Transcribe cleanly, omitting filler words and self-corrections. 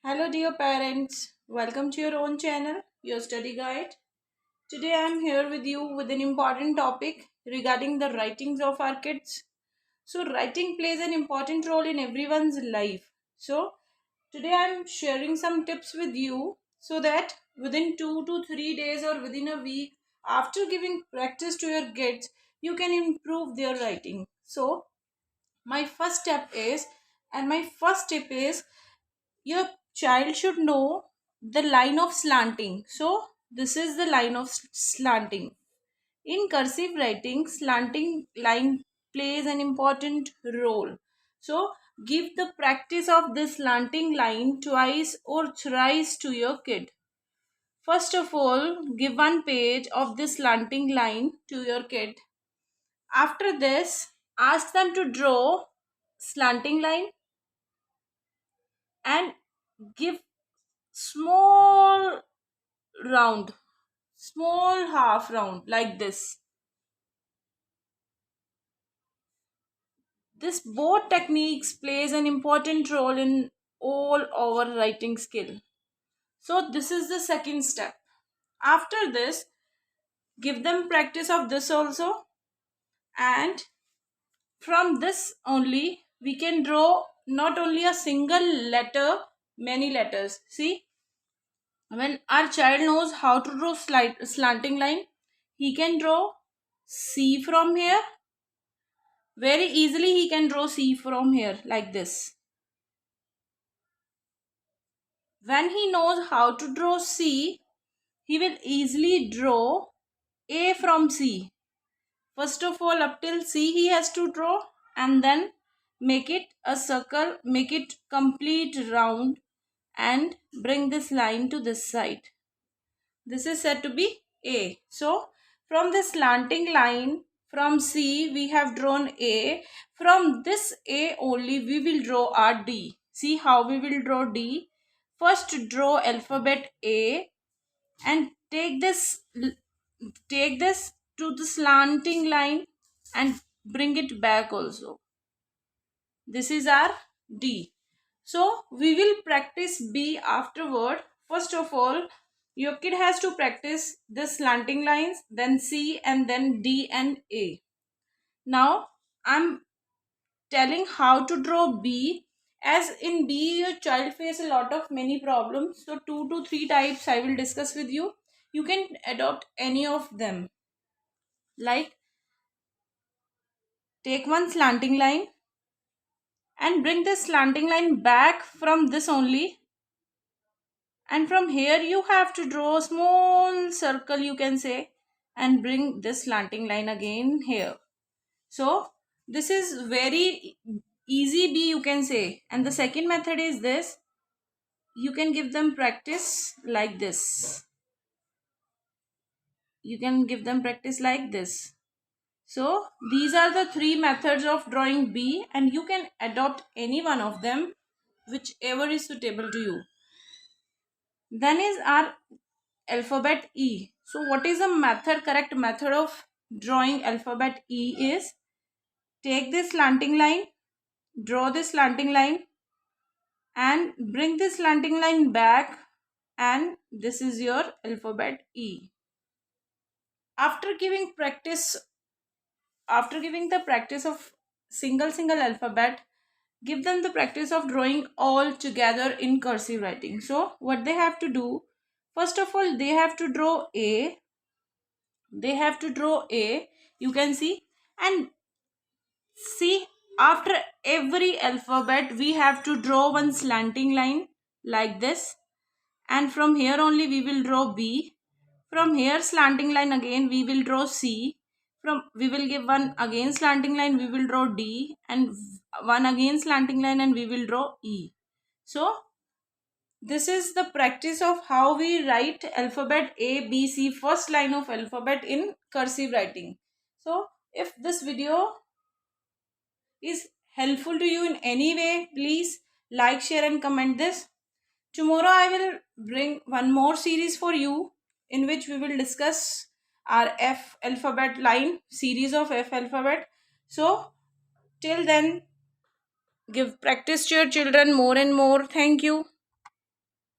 Hello, dear parents. Welcome to your own channel, your study guide. Today I am here with you with an important topic regarding the writings of our kids. So, writing plays an important role in everyone's life. So, today I am sharing some tips with you so that within 2 to 3 days or within a week, after giving practice to your kids, you can improve their writing. So, my first step is, and my first tip is your child should know the line of slanting. So this is the line of slanting. In cursive writing, slanting line plays an important role. So give the practice of this slanting line twice or thrice to your kid. First of all, give one page of this slanting line to your kid. After this, ask them to draw slanting line and give small round, small half round like this both techniques plays an important role in all our writing skill. So this is the second step. After this, give them practice of this also, and from this only we can draw not only a single letter, many letters. See, when our child knows how to draw slanting line, he can draw C from here. Very easily he can draw C from here like this. When he knows how to draw C, he will easily draw A from C. First of all, up till C he has to draw, and then make it a circle, make it complete round, and bring this line to this side. This is said to be A. So from this slanting line from C we have drawn A. From this A only we will draw our D. See how we will draw D. First draw alphabet A and take this to the slanting line and bring it back also. This is our D. So we will practice B afterward. First of all, your kid has to practice the slanting lines, then C, and then D and A. Now I'm telling how to draw B. As in B, your child face a lot of many problems. So 2 to 3 types I will discuss with you. You can adopt any of them. Like take one slanting line and bring this slanting line back from this only, and from here you have to draw a small circle, you can say, and bring this slanting line again here. So this is very easy B, you can say. And the second method is this. You can give them practice like this. You can give them practice like this. So these are the three methods of drawing B, and you can adopt any one of them, whichever is suitable to you. Then is our alphabet E. So what is the correct method of drawing alphabet E is, take this slanting line, draw this slanting line and bring this slanting line back, and this is your alphabet E. After giving the practice of single alphabet, give them the practice of drawing all together in cursive writing. So what they have to do, first of all they have to draw A. You can see, and see, after every alphabet we have to draw one slanting line like this, and from here only we will draw B. From here slanting line again we will draw C. From we will give one again slanting line, we will draw D, and one again slanting line and we will draw E. So this is the practice of how we write alphabet A, B, C, first line of alphabet in cursive writing. So if this video is helpful to you in any way, please like, share and comment this. Tomorrow I will bring one more series for you in which we will discuss our F alphabet line, series of F alphabet. So till then, give practice to your children more and more. Thank you.